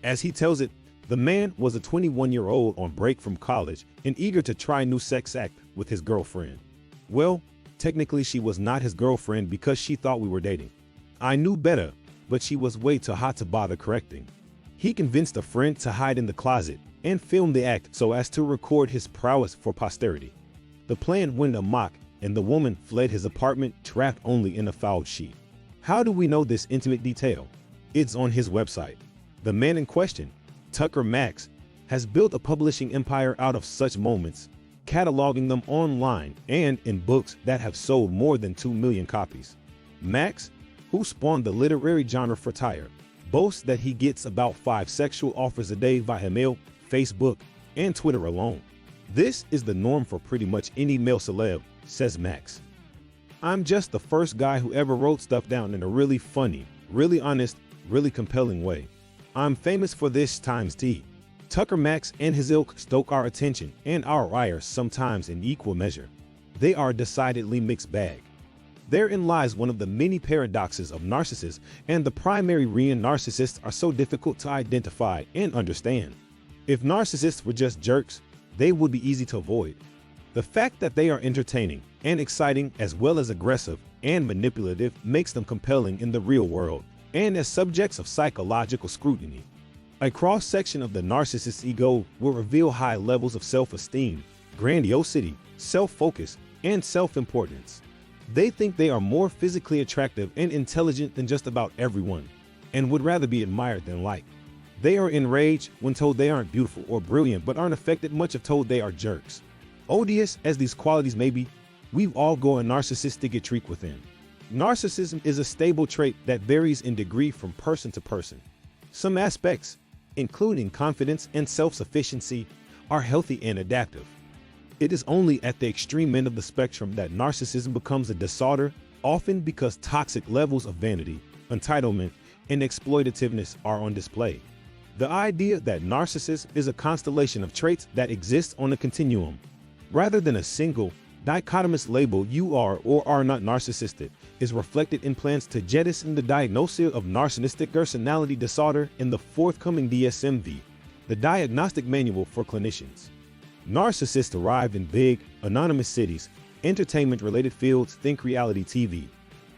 As he tells it, the man was a 21-year-old on break from college and eager to try a new sex act with his girlfriend. Well, technically she was not his girlfriend because she thought we were dating. I knew better, but she was way too hot to bother correcting. He convinced a friend to hide in the closet and film the act so as to record his prowess for posterity. The plan went amok and the woman fled his apartment trapped only in a fouled sheet. How do we know this intimate detail? It's on his website. The man in question, Tucker Max, has built a publishing empire out of such moments, cataloging them online and in books that have sold more than 2 million copies. Max, who spawned the literary genre for Tyre, boasts that he gets about 5 sexual offers a day via mail, Facebook, and Twitter alone. This is the norm for pretty much any male celeb, says Max. I'm just the first guy who ever wrote stuff down in a really funny, really honest, really compelling way. I'm famous for this times T. Tucker Max and his ilk stoke our attention and our ire sometimes in equal measure. They are a decidedly mixed bag. Therein lies one of the many paradoxes of narcissists, and the primary reason narcissists are so difficult to identify and understand. If narcissists were just jerks, they would be easy to avoid. The fact that they are entertaining and exciting as well as aggressive and manipulative makes them compelling in the real world and as subjects of psychological scrutiny. A cross-section of the narcissist's ego will reveal high levels of self-esteem, grandiosity, self-focus, and self-importance. They think they are more physically attractive and intelligent than just about everyone, and would rather be admired than liked. They are enraged when told they aren't beautiful or brilliant, but aren't affected much if told they are jerks. Odious as these qualities may be, we've all got a narcissistic streak within. Narcissism is a stable trait that varies in degree from person to person. Some aspects, including confidence and self-sufficiency, are healthy and adaptive. It is only at the extreme end of the spectrum that narcissism becomes a disorder, often because toxic levels of vanity, entitlement, and exploitativeness are on display. The idea that narcissism is a constellation of traits that exists on a continuum, rather than a single, dichotomous label you are or are not narcissistic, is reflected in plans to jettison the diagnosis of narcissistic personality disorder in the forthcoming DSM-V, the Diagnostic Manual for Clinicians. Narcissists arrived in big, anonymous cities, entertainment-related fields, think reality TV,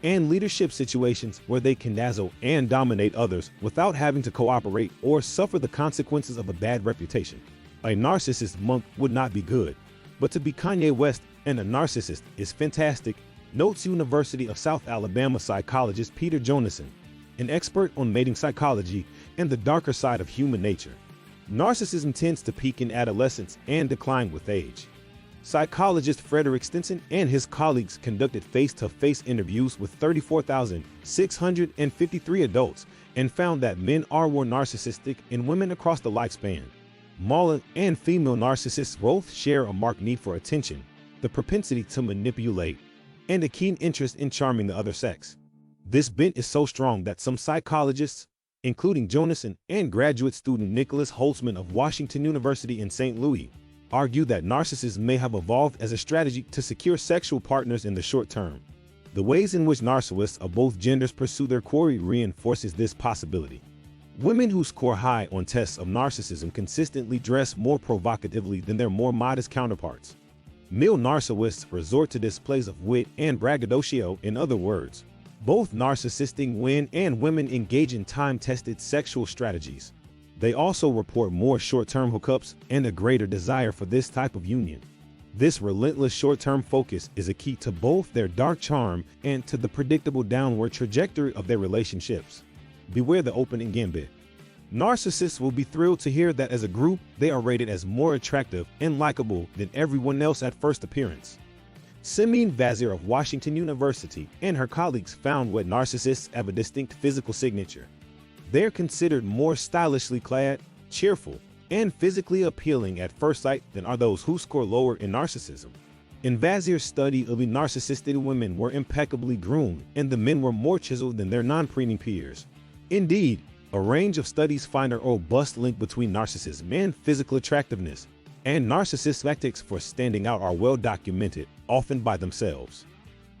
and leadership situations where they can dazzle and dominate others without having to cooperate or suffer the consequences of a bad reputation. A narcissist monk would not be good, but to be Kanye West and a narcissist is fantastic, notes University of South Alabama psychologist Peter Jonason, an expert on mating psychology and the darker side of human nature. Narcissism tends to peak in adolescence and decline with age. Psychologist Frederick Stinson and his colleagues conducted face-to-face interviews with 34,653 adults and found that men are more narcissistic in women across the lifespan. Male and female narcissists both share a marked need for attention, the propensity to manipulate, and a keen interest in charming the other sex. This bent is so strong that some psychologists, including Jonason and graduate student Nicholas Holtzman of Washington University in St. Louis, argue that narcissists may have evolved as a strategy to secure sexual partners in the short term. The ways in which narcissists of both genders pursue their quarry reinforces this possibility. Women who score high on tests of narcissism consistently dress more provocatively than their more modest counterparts. Male narcissists resort to displays of wit and braggadocio. In other words, both narcissistic men and women engage in time-tested sexual strategies. They also report more short-term hookups and a greater desire for this type of union. This relentless short-term focus is a key to both their dark charm and to the predictable downward trajectory of their relationships. Beware the opening gambit. Narcissists will be thrilled to hear that as a group, they are rated as more attractive and likable than everyone else at first appearance. Simine Vazir of Washington University and her colleagues found what narcissists have a distinct physical signature. They're considered more stylishly clad, cheerful, and physically appealing at first sight than are those who score lower in narcissism. In Vazir's study of the narcissistic women were impeccably groomed and the men were more chiseled than their non-preening peers. Indeed, a range of studies find a robust link between narcissism and physical attractiveness, and narcissist tactics for standing out are well documented, often by themselves.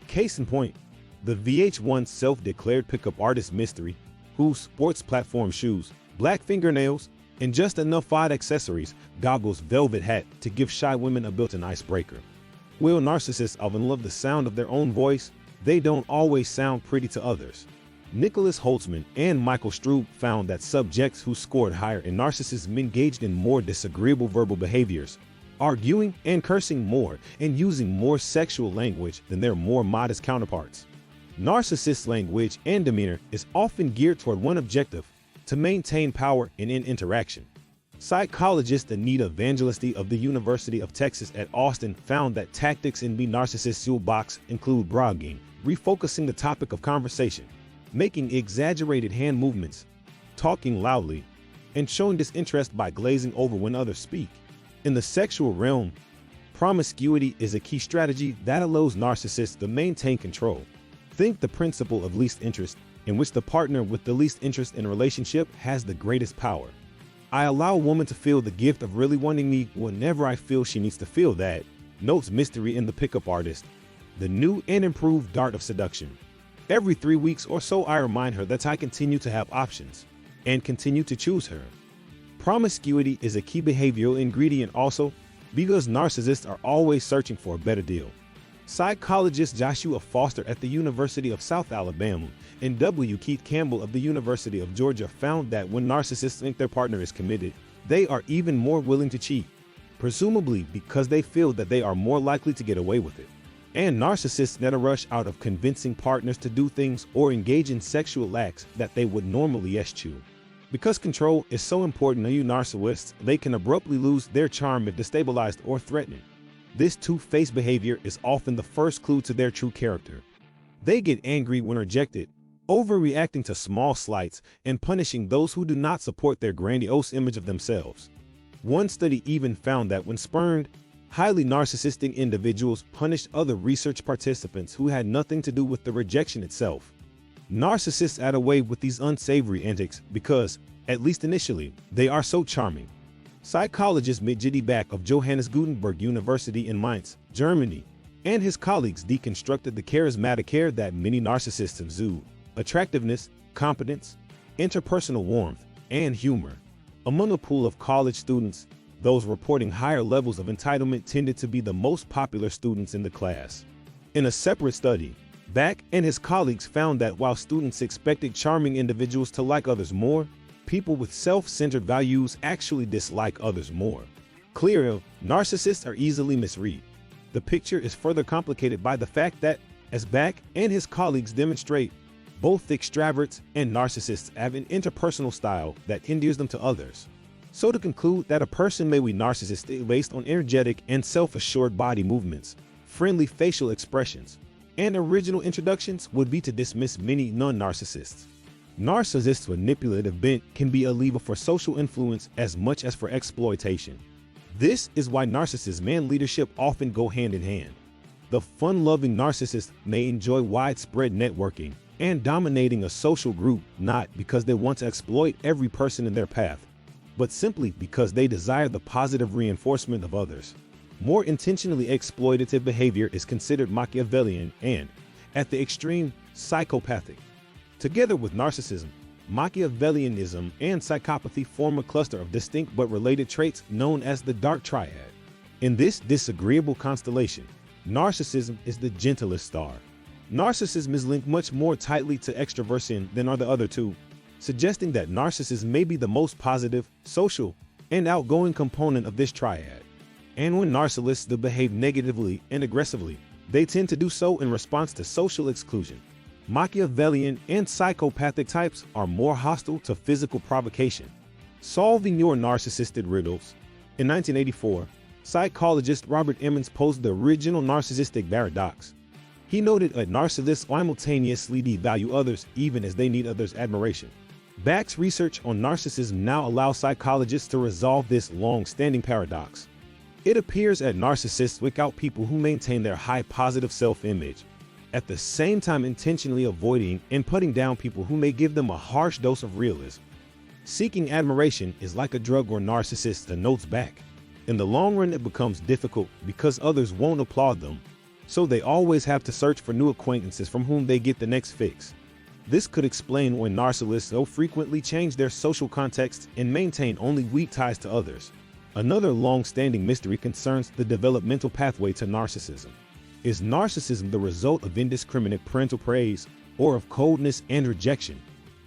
Case in point, the VH1 self-declared pickup artist Mystery, whose sports platform shoes, black fingernails, and just enough odd accessories, goggles, velvet hat to give shy women a built-in icebreaker. While narcissists often love the sound of their own voice, they don't always sound pretty to others. Nicholas Holtzman and Michael Strube found that subjects who scored higher in narcissism engaged in more disagreeable verbal behaviors, arguing and cursing more, and using more sexual language than their more modest counterparts. Narcissist language and demeanor is often geared toward one objective: to maintain power in an interaction. Psychologist Anita Evangelisti of the University of Texas at Austin found that tactics in the narcissist toolbox include bragging, refocusing the topic of conversation, making exaggerated hand movements, talking loudly, and showing disinterest by glazing over when others speak. In the sexual realm, promiscuity is a key strategy that allows narcissists to maintain control. Think the principle of least interest, in which the partner with the least interest in a relationship has the greatest power. I allow a woman to feel the gift of really wanting me whenever I feel she needs to feel that, notes Mystery in The Pickup Artist, the new and improved dart of seduction. Every 3 weeks or so I remind her that I continue to have options, and continue to choose her. Promiscuity is a key behavioral ingredient also, because narcissists are always searching for a better deal. Psychologist Joshua Foster at the University of South Alabama and W. Keith Campbell of the University of Georgia found that when narcissists think their partner is committed, they are even more willing to cheat, presumably because they feel that they are more likely to get away with it. And narcissists get a rush out of convincing partners to do things or engage in sexual acts that they would normally eschew. Because control is so important to you narcissists, they can abruptly lose their charm if destabilized or threatened. This two-faced behavior is often the first clue to their true character. They get angry when rejected, overreacting to small slights, and punishing those who do not support their grandiose image of themselves. One study even found that when spurned, highly narcissistic individuals punished other research participants who had nothing to do with the rejection itself. Narcissists add away with these unsavory antics because, at least initially, they are so charming. Psychologist Midgety Back of Johannes Gutenberg University in Mainz, Germany, and his colleagues deconstructed the charismatic air that many narcissists exude: attractiveness, competence, interpersonal warmth, and humor. Among a pool of college students, those reporting higher levels of entitlement tended to be the most popular students in the class. In a separate study, Back and his colleagues found that while students expected charming individuals to like others more, people with self-centered values actually dislike others more. Clearly, narcissists are easily misread. The picture is further complicated by the fact that, as Back and his colleagues demonstrate, both extroverts and narcissists have an interpersonal style that endears them to others. So to conclude that a person may be narcissistic based on energetic and self-assured body movements, friendly facial expressions, and original introductions would be to dismiss many non-narcissists. Narcissists' manipulative bent can be a lever for social influence as much as for exploitation. This is why narcissism and leadership often go hand in hand. The fun-loving narcissist may enjoy widespread networking and dominating a social group not because they want to exploit every person in their path, but simply because they desire the positive reinforcement of others. More intentionally exploitative behavior is considered Machiavellian and, at the extreme, psychopathic. Together with narcissism, Machiavellianism and psychopathy form a cluster of distinct but related traits known as the dark triad. In this disagreeable constellation, narcissism is the gentlest star. Narcissism is linked much more tightly to extroversion than are the other two, suggesting that narcissism may be the most positive, social, and outgoing component of this triad. And when narcissists behave negatively and aggressively, they tend to do so in response to social exclusion. Machiavellian and psychopathic types are more hostile to physical provocation. Solving your narcissistic riddles. In 1984, psychologist Robert Emmons posed the original narcissistic paradox. He noted that narcissists simultaneously devalue others even as they need others' admiration. Back's research on narcissism now allows psychologists to resolve this long-standing paradox. It appears that narcissists seek out people who maintain their high positive self-image, at the same time intentionally avoiding and putting down people who may give them a harsh dose of realism. Seeking admiration is like a drug or narcissist notes Back. In the long run, it becomes difficult because others won't applaud them, so they always have to search for new acquaintances from whom they get the next fix. This could explain why narcissists so frequently change their social context and maintain only weak ties to others. Another long-standing mystery concerns the developmental pathway to narcissism. Is narcissism the result of indiscriminate parental praise or of coldness and rejection?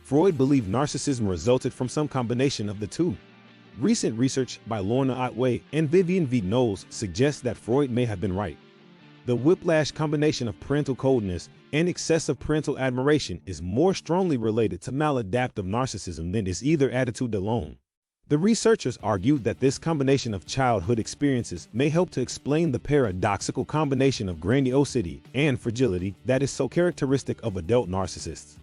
Freud believed narcissism resulted from some combination of the two. Recent research by Lorna Otway and Vivian V. Knowles suggests that Freud may have been right. The whiplash combination of parental coldness and excessive parental admiration is more strongly related to maladaptive narcissism than is either attitude alone. The researchers argued that this combination of childhood experiences may help to explain the paradoxical combination of grandiosity and fragility that is so characteristic of adult narcissists.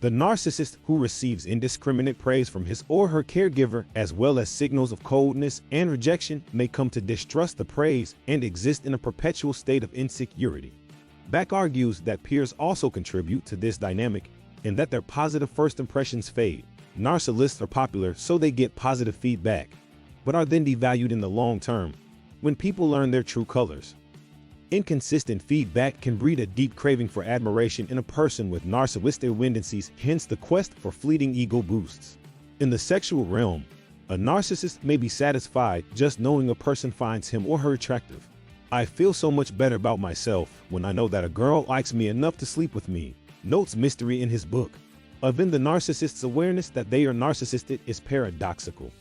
The narcissist who receives indiscriminate praise from his or her caregiver, as well as signals of coldness and rejection, may come to distrust the praise and exist in a perpetual state of insecurity. Beck argues that peers also contribute to this dynamic and that their positive first impressions fade. Narcissists are popular so they get positive feedback, but are then devalued in the long term when people learn their true colors. Inconsistent feedback can breed a deep craving for admiration in a person with narcissistic tendencies, hence the quest for fleeting ego boosts. In the sexual realm, a narcissist may be satisfied just knowing a person finds him or her attractive. I feel so much better about myself when I know that a girl likes me enough to sleep with me, notes Mystery in his book. Even the narcissist's awareness that they are narcissistic is paradoxical.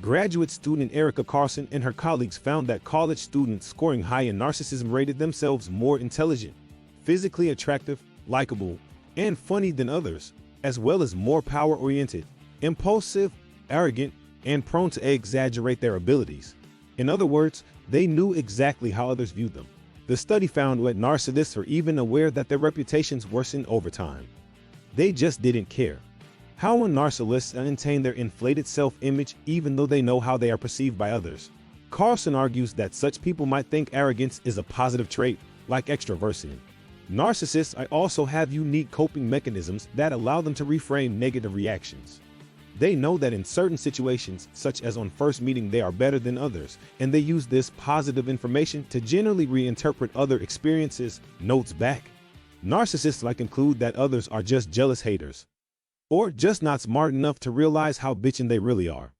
Graduate student Erica Carson and her colleagues found that college students scoring high in narcissism rated themselves more intelligent, physically attractive, likable, and funny than others, as well as more power-oriented, impulsive, arrogant, and prone to exaggerate their abilities. In other words, they knew exactly how others viewed them. The study found that narcissists are even aware that their reputations worsen over time. They just didn't care. How will narcissists maintain their inflated self-image even though they know how they are perceived by others? Carlson argues that such people might think arrogance is a positive trait, like extroversion. Narcissists also have unique coping mechanisms that allow them to reframe negative reactions. They know that in certain situations, such as on first meeting, they are better than others, and they use this positive information to generally reinterpret other experiences. Notes back. Narcissists conclude that others are just jealous haters, or just not smart enough to realize how bitchin' they really are.